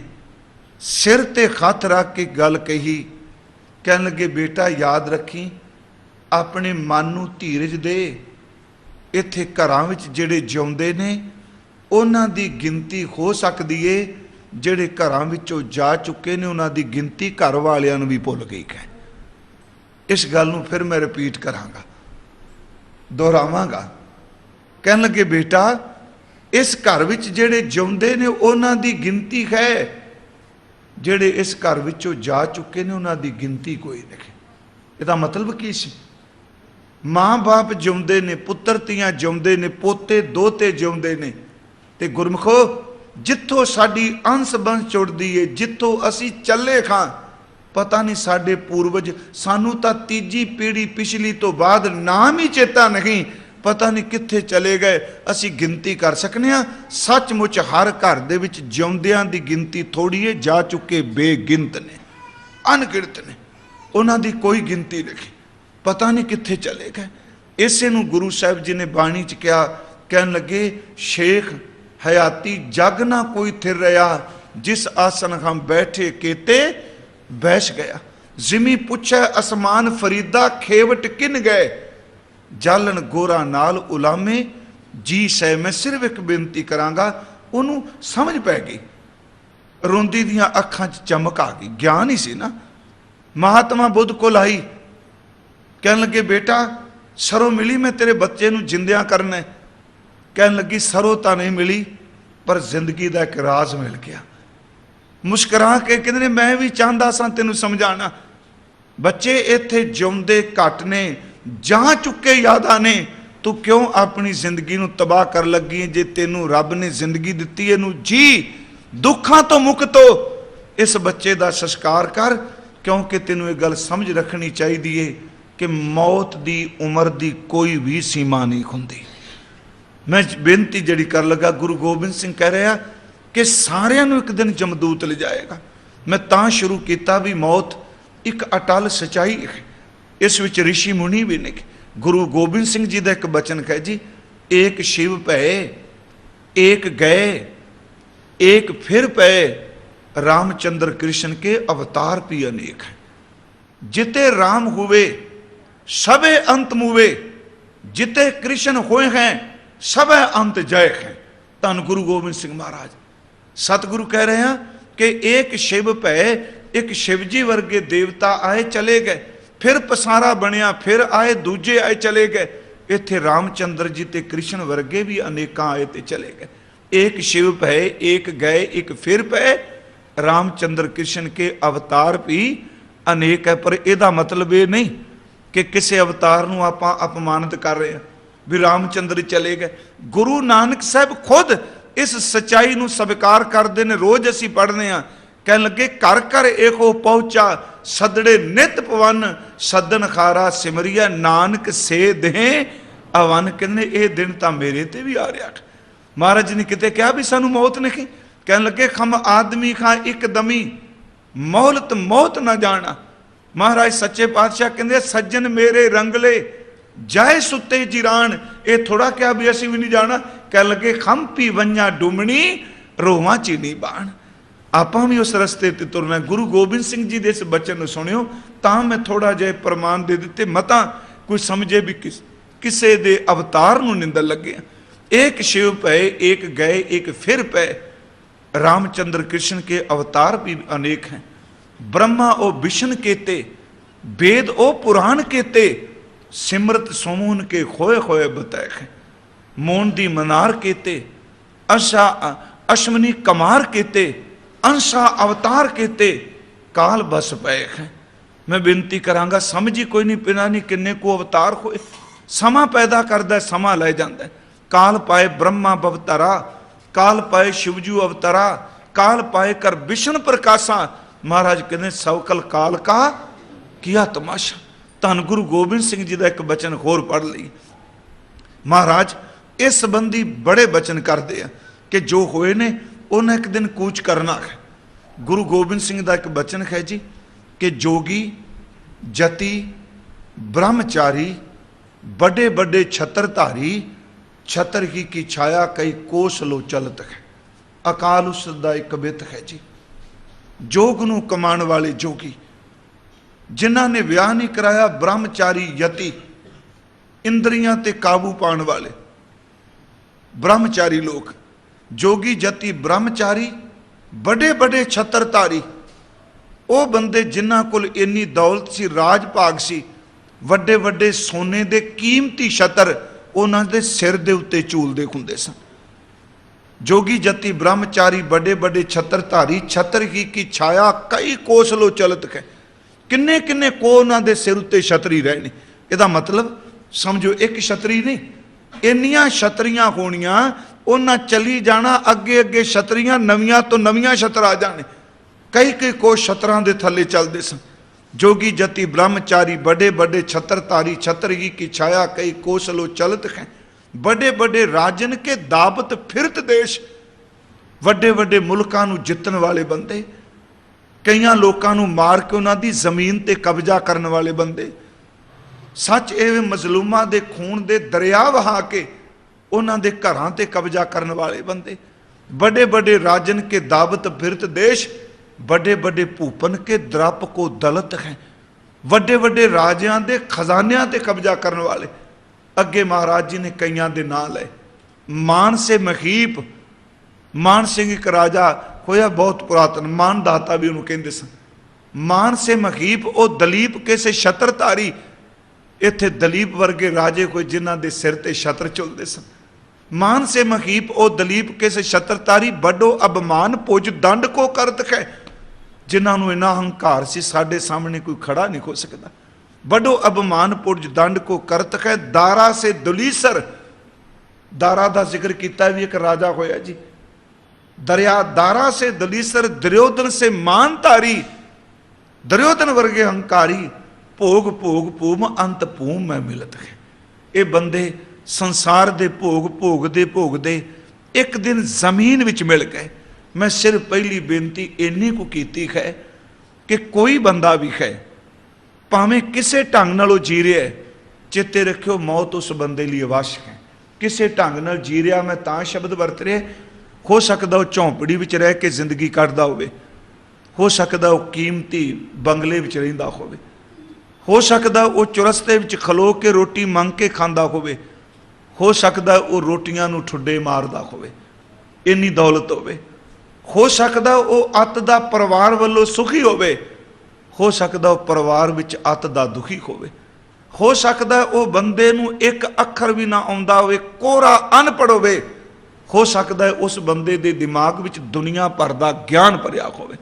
S1: ਸਿਰ ਤੇ ਹੱਥ ਰੱਖ ਕੇ ਗੱਲ ਕਹੀ, ਕਹਿਣ ਲੱਗੇ, ਬੇਟਾ ਯਾਦ ਰੱਖੀ, ਆਪਣੇ ਮਨ ਨੂੰ ਧੀਰਜ ਦੇ। ਇੱਥੇ ਘਰਾਂ ਵਿੱਚ ਜਿਹੜੇ ਜਿਉਂਦੇ ਨੇ ਉਹਨਾਂ ਦੀ ਗਿਣਤੀ ਹੋ ਸਕਦੀ ਏ, ਜਿਹੜੇ ਘਰਾਂ ਵਿੱਚੋਂ ਜਾ ਚੁੱਕੇ ਨੇ ਉਹਨਾਂ ਦੀ ਗਿਣਤੀ ਘਰ ਵਾਲਿਆਂ ਨੂੰ ਵੀ ਭੁੱਲ ਗਈ ਹੈ। ਇਸ ਗੱਲ ਨੂੰ ਫਿਰ ਮੈਂ ਰਿਪੀਟ ਕਰਾਂਗਾ, ਦੁਹਰਾਵਾਂਗਾ। ਕਹਿਣ ਲੱਗੇ, ਬੇਟਾ ਇਸ ਘਰ ਵਿੱਚ ਜਿਹੜੇ ਜਿਉਂਦੇ ਨੇ ਉਹਨਾਂ ਦੀ ਗਿਣਤੀ ਹੈ, ਜਿਹੜੇ ਇਸ ਘਰ ਵਿੱਚੋਂ ਜਾ ਚੁੱਕੇ ਨੇ ਉਹਨਾਂ ਦੀ ਗਿਣਤੀ ਕੋਈ ਨਹੀਂ। ਇਹਦਾ ਮਤਲਬ ਕੀ ਸੀ? ਮਾਂ ਬਾਪ ਜਿਉਂਦੇ ਨੇ, ਪੁੱਤਰ ਧੀਆਂ ਜਿਉਂਦੇ ਨੇ, ਪੋਤੇ ਦੋਤੇ ਜਿਉਂਦੇ ਨੇ, ਤੇ ਗੁਰਮਖੋ ਜਿੱਥੋਂ ਸਾਡੀ ਅੰਸ ਬੰਸ ਚੁੜਦੀ ਏ, ਜਿੱਥੋਂ ਅਸੀਂ ਚੱਲੇ ਖਾਂ, ਪਤਾ ਨਹੀਂ ਸਾਡੇ ਪੂਰਵਜ, ਸਾਨੂੰ ਤਾਂ ਤੀਜੀ ਪੀੜ੍ਹੀ ਪਿਛਲੀ ਤੋਂ ਬਾਅਦ ਨਾਮ ਹੀ ਚੇਤਾ ਨਹੀਂ, ਪਤਾ ਨਹੀਂ ਕਿੱਥੇ ਚਲੇ ਗਏ। ਅਸੀਂ ਗਿਣਤੀ ਕਰ ਸਕਨੇ ਹਾਂ? ਸੱਚਮੁੱਚ ਹਰ ਘਰ ਦੇ ਵਿੱਚ ਜਿਉਂਦਿਆਂ ਦੀ ਗਿਣਤੀ ਥੋੜ੍ਹੀ ਹੈ, ਜਾ ਚੁੱਕੇ ਬੇਗਿਣਤ ਨੇ, ਅਣਗਿਣਤ ਨੇ, ਉਹਨਾਂ ਦੀ ਕੋਈ ਗਿਣਤੀ ਨਹੀਂ, ਪਤਾ ਨਹੀਂ ਕਿੱਥੇ ਚਲੇ ਗਏ। ਇਸੇ ਨੂੰ ਗੁਰੂ ਸਾਹਿਬ ਜੀ ਨੇ ਬਾਣੀ 'ਚ ਕਿਹਾ, ਕਹਿਣ ਲੱਗੇ, ਸ਼ੇਖ ਹਯਾਤੀ ਜਗ ਨਾ ਕੋਈ ਥਿਰ ਰਿਹਾ, ਜਿਸ ਆਸਨ ਹਮ ਬੈਠੇ ਕੀਤੇ ਬੈਸ ਗਿਆ। ਜ਼ਿਮੀ ਪੁੱਛੈ ਅਸਮਾਨ ਫਰੀਦਾ, ਖੇਵਟ ਕਿਨ ਗਏ, ਜਾਲਣ ਗੋਰਾ ਨਾਲ ਉਲਾਮੇ ਜੀ ਸਹਿ। ਮੈਂ ਸਿਰਫ ਇੱਕ ਬੇਨਤੀ ਕਰਾਂਗਾ, ਉਹਨੂੰ ਸਮਝ ਪੈ ਗਈ, ਰੋਂਦੀ ਦੀਆਂ ਅੱਖਾਂ 'ਚ ਚਮਕ ਆ ਗਈ, ਗਿਆਨ ਹੀ ਸੀ ਨਾ। ਮਹਾਤਮਾ ਬੁੱਧ ਕੋਲ ਆਈ, ਕਹਿਣ ਲੱਗੇ, ਬੇਟਾ ਸਰੋਂ ਮਿਲੀ, ਮੈਂ ਤੇਰੇ ਬੱਚੇ ਨੂੰ ਜਿੰਦਿਆਂ ਕਰਨਾ। ਕਹਿਣ ਲੱਗੀ, ਸਰੋਂ ਤਾਂ ਨਹੀਂ ਮਿਲੀ, ਪਰ ਜ਼ਿੰਦਗੀ ਦਾ ਇੱਕ ਰਾਜ਼ ਮਿਲ ਗਿਆ। ਮੁਸਕਰਾ ਕੇ ਕਹਿੰਦੇ ਨੇ, ਮੈਂ ਵੀ ਚਾਹੁੰਦਾ ਸਾਂ ਤੈਨੂੰ ਸਮਝਾਣਾ। ਬੱਚੇ ਇੱਥੇ ਜਿਉਂਦੇ ਘੱਟ ਨੇ, ਜਾ ਚੁੱਕੇ ਜ਼ਿਆਦਾ ਨੇ, ਤੂੰ ਕਿਉਂ ਆਪਣੀ ਜ਼ਿੰਦਗੀ ਨੂੰ ਤਬਾਹ ਕਰ ਲੱਗੀ? ਜੇ ਤੈਨੂੰ ਰੱਬ ਨੇ ਜ਼ਿੰਦਗੀ ਦਿੱਤੀ, ਇਹਨੂੰ ਜੀ, ਦੁੱਖਾਂ ਤੋਂ ਮੁਕਤ ਹੋ, ਇਸ ਬੱਚੇ ਦਾ ਸੰਸਕਾਰ ਕਰ, ਕਿਉਂਕਿ ਤੈਨੂੰ ਇਹ ਗੱਲ ਸਮਝ ਰੱਖਣੀ ਚਾਹੀਦੀ ਏ ਕਿ ਮੌਤ ਦੀ ਉਮਰ ਦੀ ਕੋਈ ਵੀ ਸੀਮਾ ਨਹੀਂ ਹੁੰਦੀ। ਮੈਂ ਬੇਨਤੀ ਜਿਹੜੀ ਕਰ ਲੱਗਾ, ਗੁਰੂ ਗੋਬਿੰਦ ਸਿੰਘ ਕਹਿ ਰਿਹਾ ਕਿ ਸਾਰਿਆਂ ਨੂੰ ਇੱਕ ਦਿਨ ਜਮਦੂਤ ਲਿਜਾਏਗਾ। ਮੈਂ ਤਾਂ ਸ਼ੁਰੂ ਕੀਤਾ ਵੀ ਮੌਤ ਇੱਕ ਅਟਲ ਸਚਾਈ ਹੈ, ਇਸ ਵਿੱਚ ਰਿਸ਼ੀ ਮੁਨੀ ਵੀ ਨੇ। ਗੁਰੂ ਗੋਬਿੰਦ ਸਿੰਘ ਜੀ ਦਾ ਇੱਕ ਬਚਨ ਹੈ ਜੀ, ਏਕ ਸ਼ਿਵ ਭਏ, ਏਕ ਗਏ, ਏਕ ਫਿਰ ਪਏ, रामचंद्र कृष्ण के अवतार भी अनेक हैं। जिते राम हुए सबे अंत मुवे, जिते कृष्ण होए हैं सबे अंत जय हैं। धन गुरु गोबिंद सिंह महाराज सतगुरु कह रहे हैं कि एक शिव भै, एक शिवजी वर्गे देवता आए चले गए, फिर पसारा बनिया, फिर आए दूजे आए चले गए। इत्थे रामचंद्र जी ते कृष्ण वर्गे भी अनेकां आए ते चले गए। एक शिव भै, एक गए, एक फिर पै। रामचंद्र कृष्ण के अवतार भी अनेक है, पर इहदा मतलब ये नहीं कि किसी अवतार नूं आपां अपमानित कर रहे हैं भी रामचंद्र चले गए। गुरु नानक साहब खुद इस सच्चाई नूं स्वीकार करते हैं। रोज असीं पढ़ने हैं, कह लगे घर घर एहो पहुंचा, सदड़े नित पवन, सदन खारा सिमरिया, नानक से दें अवन। कहने ये दिन तो मेरे ते भी आ रहा। महाराज ने किते कहा भी सानू मौत नहीं, कह लगे खम आदमी खां एक दमी, मोहलत मौत ना जाना। महाराज सच्चे पातशाह कहते सज्जन मेरे रंगले, जाए सुते जिरान। ये थोड़ा क्या भी असी भी नहीं जाना। कह लगे खम पी वंजा डुमनी, रोवां चीनी बाण। आपां भी उस रस्ते ते तुरना। गुरु गोबिंद सिंह जी दे इस बचन नूं सुनियो तां मैं थोड़ा जिहा प्रमाण दे दिते, मता कोई समझे भी किसे दे अवतार नूं निंदन लगे। एक शिव पै, एक गए, एक फिर पै। रामचंद्र कृष्ण के अवतार भी अनेक हैं। ब्रह्मा ओ विष्णु केते, वेद ओ पुराण केते, सिमरत सोमून के खोए खोए बताए हैं। मोन दी मनार केते, अशा अश्वनी कमार केते, अंशा अवतार केते, काल बस पए हैं। मैं बेनती करांगा, समझी कोई नहीं पिना नहीं किन्ने को अवतार होए। समा पैदा करदा, समा लै जांदा। काल पाए ब्रह्मा बवतारा, काल पाए शिवजू अवतारा, काल पाए कर विष्णु प्रकाशा। महाराज कहते सवकल काल का किया तमाशा। ਧੰਨ ਗੁਰੂ ਗੋਬਿੰਦ ਸਿੰਘ ਜੀ ਦਾ ਇੱਕ ਬਚਨ ਹੋਰ ਪੜ੍ਹ ਲਈ। ਮਹਾਰਾਜ ਇਸ ਸੰਬੰਧੀ ਬੜੇ ਬਚਨ ਕਰਦੇ ਆ ਕਿ ਜੋ ਹੋਏ ਨੇ ਉਹਨਾਂ ਇੱਕ ਦਿਨ ਕੂਚ ਕਰਨਾ ਹੈ। ਗੁਰੂ ਗੋਬਿੰਦ ਸਿੰਘ ਦਾ ਇੱਕ ਬਚਨ ਹੈ ਜੀ ਕਿ ਜੋਗੀ ਜਤੀ ब्रह्मचारी बड़े बड़े छत्रधारी छत्र की छाया कई कोस लो चलत है। अकाल उसदा एक बित है जी। जोग नूं कमाण वाले जोगी जिन्हां ने विआह नहीं कराया, ब्रह्मचारी यति इंद्रियां ते काबू पाण वाले ब्रह्मचारी लोग, जोगी जति ब्रह्मचारी बड़े बड़े छत्रधारी, वो बंदे जिन्हां कोल इन्नी दौलत सी, राज भाग सी, ਵੱਡੇ ਵੱਡੇ सोने ਦੇ कीमती छत्र उन्हां दे सिर दे उत्ते झूलदे हुंदे सन। जोगी जति ब्रह्मचारी बड़े बड़े छत्रधारी छत्र की छाया कई कोस लो चलत है। किन्ने किन्ने को उन्हां दे सिर उत्ते छतरी रहने। इहदा मतलब समझो एक छतरी नहीं, इन्नियां छतरियां होणियां, उन्हां चली जाना, अगे अगे छतरियां नवियां तो नवियां छत्र आ जाने, कई कई कोस छत्रां दे थल्ले चलदे सन। जोगी जति ब्रह्मचारी बड़े बड़े छत्रधारी छत्र की छाया कई कोसलो चलत है। बड़े बड़े राजन के दावत फिरत देश, वड्डे वड्डे मुल्कां नूं जितन वाले बंदे, कईयां लोकां नूं मार के उन्हां दी जमीन ते कब्जा करन वाले बंदे, सच एवं मजलूमां दे खून दे दरिया वहा के उन्हां दे घरां ते कब्जा करन वाले बंदे, बड़े बड़े राजन के दावत फिरत देश, बड़े बड़े भूपन के द्रप को दलत हैं। वड्डे वड्डे राजियां दे खजानियां ते कब्जा करने वाले। अगे महाराज जी ने कईयां दे नां लए। मान से महीप, मान सिंह एक राजा होया बहुत पुरातन, मान दाता भी उन्होंने कहते सन। मान से महीप ओ दलीप किसे छत्रधारी, इत्थे दलीप वर्गे राजे कोई जिन्हां दे सिर ते छत्र झुलदे सन। मान से महीप ओ दलीप किसे छत्रधारी, बड़ो अबमान पुज दंड को करत है। जिन्होंने इन्ना हंकार से साढ़े सामने कोई खड़ा नहीं हो सकता। बड़ो अबमान पुरज दंड को करत है। दारा से दुलीसर, दारा का जिक्र किया भी एक राजा होया जी। दरिया दारा से दुलीसर, दुर्योधन से मानधारी, दुर्योधन वर्गे हंकारी, भोग भोग भूम अंत भूम में मिलत है। ये बंदे संसार दे भोग भोगदे एक दिन जमीन विच मिल गए। मैं सिर्फ पहली बेनती इन्नी को कीती है कि कोई बंदा भी है भावें किसे ढंग नालों जी रहा है, चेते रखियो मौत उस बंदे लिए अवश्य है। किसे ढंग नाल जी रहा, मैं तां शब्द वरत रहा, हो सकता वो झोंपड़ी विच रह के जिंदगी कटदा होवे, हो सकता वो कीमती बंगले विच रहिंदा होवे, हो सकता वो चुरस्ते विच खलो के रोटी मंग के खांदा होवे, हो सकता वो रोटियां नूं ठुड्डे मारदा होवे, इन्नी दौलत होवे। हो सकता वो अत दा परिवार वालों सुखी होवे, हो सकता वो परिवार विच अत दा दुखी होवे, हो सकता वो बंदे नूं एक अखर भी ना आउंदा होवे, कोरा अनपढ़ होवे, हो सकता है उस बंदे दे दिमाग विच दुनिया भर दा ज्ञान भरिया होवे,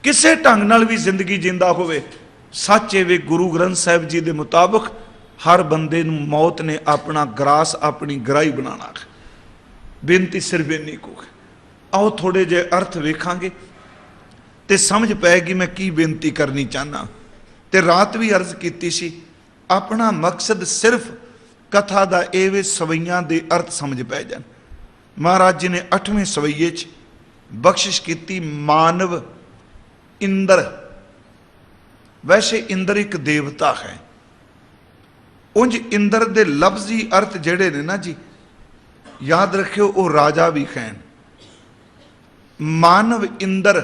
S1: किसे ढंग नाल भी जिंदगी जिंदा होवे। सच वे गुरु ग्रंथ साहिब जी के मुताबिक हर बंदे नूं मौत ने अपना ग्रास, अपनी गराही बनाना है। बेनती सिर्फ इन्नी को है। आओ थोड़े जे अर्थ वेखांगे ते समझ पैगी मैं की बेनती करनी चाहना। ते रात भी अर्ज कीती सी, अपना मकसद सिर्फ कथा दा एवे सवैयां दे अर्थ समझ पै जान। महाराज जी ने 8वें सवैये च बख्शिश की मानव इंद्र। वैसे इंद्र एक देवता है, उंज इंद्र दे लफ्जी अर्थ जेड़े ने ना जी, याद रखियो वो राजा भी हैं। मानव इंद्र,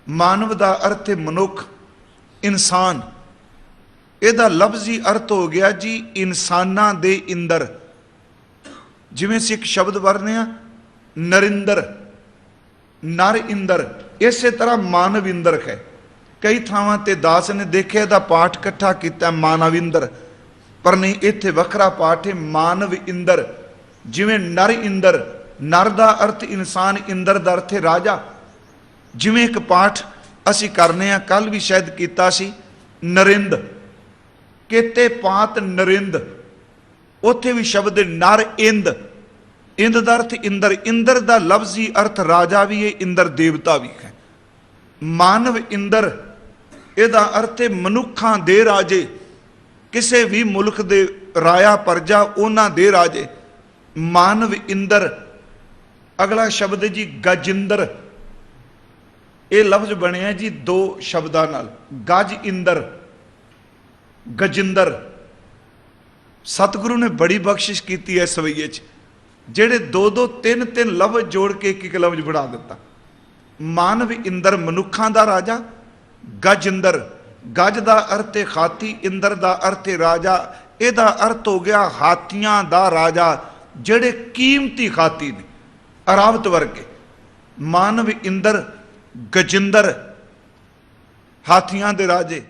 S1: मानव का अर्थ है मनुख, इंसान। इहदा लफ्जी अर्थ हो गया जी इंसाना दे इंद्र। जिवें असीं एक शब्द वरने आ नरिंदर, नर इंद्र, इस तरह मानव इंद्र है। कई थावां ते दास ने देखे इहदा पाठ इकट्ठा किया मानव इंद्र, पर नहीं, इत्थे वखरा पाठ है मानव इंद्र। जिवें नर इंद्र, नर का अर्थ इंसान, इंद्र का अर्थ है राजा। जिवें एक पाठ असी करने आ, कल भी शायद किया सी, नरिंद, केते पात नरिंद, उत्थे भी शब्द नर इंद, इंद का अर्थ इंद्र। इंद्र का लफ्जी अर्थ राजा भी है, इंद्र देवता भी है। मानव इंद्र, इहदा अर्थ है मनुखां दे राजे, ਕਿਸੇ ਵੀ ਮੁਲਕ ਦੇ ਰਾਇਆ ਪਰਜਾ ਉਹਨਾਂ ਦੇ ਰਾਜੇ। ਮਾਨਵ ਇੰਦਰ, ਅਗਲਾ ਸ਼ਬਦ ਹੈ ਜੀ ਗਜਿੰਦਰ। ਇਹ ਲਫ਼ਜ਼ ਬਣਿਆ ਜੀ ਦੋ ਸ਼ਬਦਾਂ ਨਾਲ, ਗਜ ਇੰਦਰ, ਗਜਿੰਦਰ। ਸਤਿਗੁਰੂ ਨੇ ਬੜੀ ਬਖਸ਼ਿਸ਼ ਕੀਤੀ ਹੈ ਸਵਈਏ 'ਚ, ਜਿਹੜੇ ਦੋ ਦੋ ਤਿੰਨ ਤਿੰਨ ਲਫ਼ਜ਼ ਜੋੜ ਕੇ ਇੱਕ ਇੱਕ ਲਫ਼ਜ਼ ਬਣਾ ਦਿੱਤਾ। ਮਾਨਵ ਇੰਦਰ ਮਨੁੱਖਾਂ ਦਾ ਰਾਜਾ, ਗਜ ਇੰਦਰ, ਗਜ ਦਾ ਅਰਥ ਹੈ ਹਾਥੀ, ਇੰਦਰ ਦਾ ਅਰਥ ਹੈ ਰਾਜਾ। ਇਹਦਾ ਅਰਥ ਹੋ ਗਿਆ ਹਾਥੀਆਂ ਦਾ ਰਾਜਾ, ਜਿਹੜੇ ਕੀਮਤੀ ਹਾਥੀ ਨੇ, ਅਰਾਵਤ ਵਰਗੇ। ਮਾਨਵ ਇੰਦਰ, ਗਜਿੰਦਰ, ਹਾਥੀਆਂ ਦੇ ਰਾਜੇ।